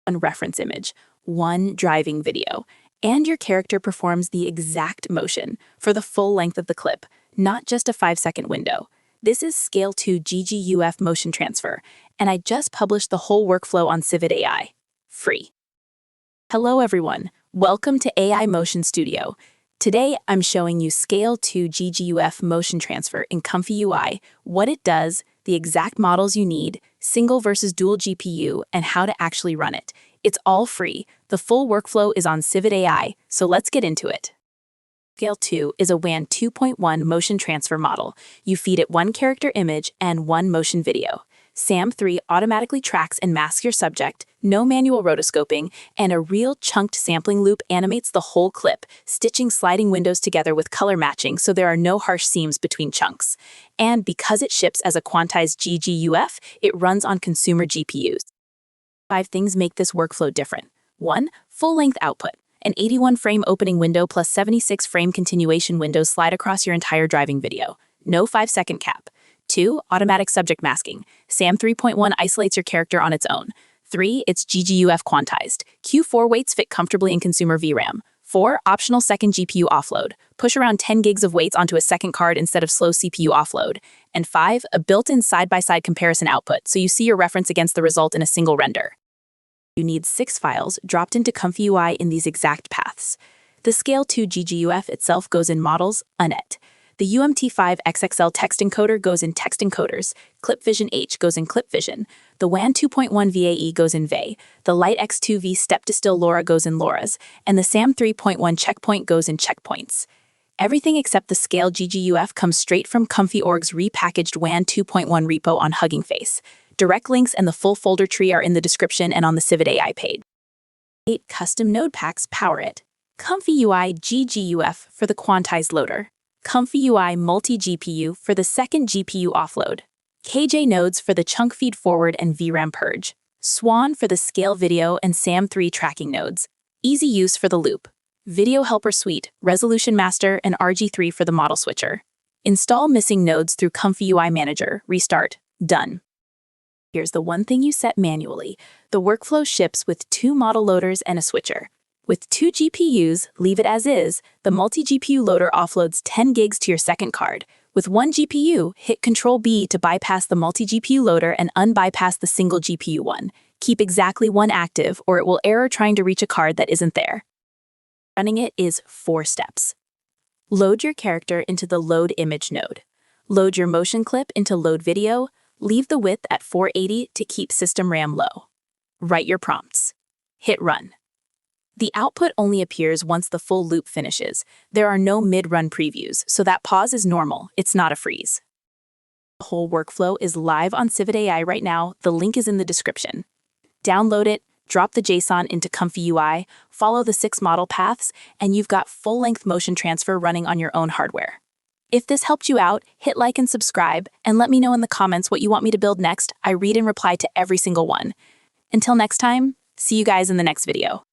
one reference image, one driving video, and your character performs the exact motion for the full length of the clip, not just a 5-second window. This is SCAIL-2 GGUF Motion Transfer, and I just published the whole workflow on CivitAI, free. Hello everyone, welcome to AI Motion Studio. Today I'm showing you SCAIL-2 GGUF Motion Transfer in ComfyUI, what it does, the exact models you need, single versus dual GPU, and how to actually run it. It's all free. The full workflow is on CivitAI, so let's get into it. SCAIL-2 is a WAN 2.1 motion transfer model. You feed it one character image and one motion video. SAM3 automatically tracks and masks your subject, no manual rotoscoping, and a real chunked sampling loop animates the whole clip, stitching sliding windows together with color matching so there are no harsh seams between chunks. And because it ships as a quantized GGUF, it runs on consumer GPUs. 5 things make this workflow different. 1. Full-length output. An 81-frame opening window plus 76-frame continuation windows slide across your entire driving video. No 5-second cap. 2. Automatic subject masking. SAM 3.1 isolates your character on its own. 3. It's GGUF quantized. Q4 weights fit comfortably in consumer VRAM. 4. Optional second GPU offload. Push around 10 gigs of weights onto a second card instead of slow CPU offload. And 5. A built-in side-by-side comparison output, so you see your reference against the result in a single render. You need 6 files dropped into ComfyUI in these exact paths. The SCAIL-2 GGUF itself goes in models, UNET. The UMT5 XXL text encoder goes in text encoders, ClipVision H goes in ClipVision, the WAN 2.1 VAE goes in VAE, the Light X2V Step Distill LoRa goes in LoRa's, and the SAM 3.1 checkpoint goes in checkpoints. Everything except the SCAIL GGUF comes straight from Comfy.org's repackaged WAN 2.1 repo on Hugging Face. Direct links and the full folder tree are in the description and on the CivitAI page. 8 custom node packs power it. ComfyUI GGUF for the quantized loader. ComfyUI multi-GPU for the second GPU offload. KJ nodes for the chunk feed forward and VRAM purge. Swan for the scale video and SAM3 tracking nodes. Easy use for the loop. Video Helper Suite, Resolution Master, and RG3 for the model switcher. Install missing nodes through ComfyUI Manager. Restart. Done. Here's the one thing you set manually. The workflow ships with 2 model loaders and a switcher. With 2 GPUs, leave it as is, the multi-GPU loader offloads 10 gigs to your second card. With 1 GPU, hit Ctrl-B to bypass the multi-GPU loader and unbypass the single GPU one. Keep exactly one active, or it will error trying to reach a card that isn't there. Running it is 4 steps. Load your character into the Load Image node. Load your motion clip into Load Video. Leave the width at 480 to keep system RAM low. Write your prompts. Hit Run. The output only appears once the full loop finishes. There are no mid-run previews, so that pause is normal. It's not a freeze. The whole workflow is live on CivitAI right now. The link is in the description. Download it, drop the JSON into ComfyUI, follow the 6 model paths, and you've got full-length motion transfer running on your own hardware. If this helped you out, hit like and subscribe, and let me know in the comments what you want me to build next. I read and reply to every single one. Until next time, see you guys in the next video.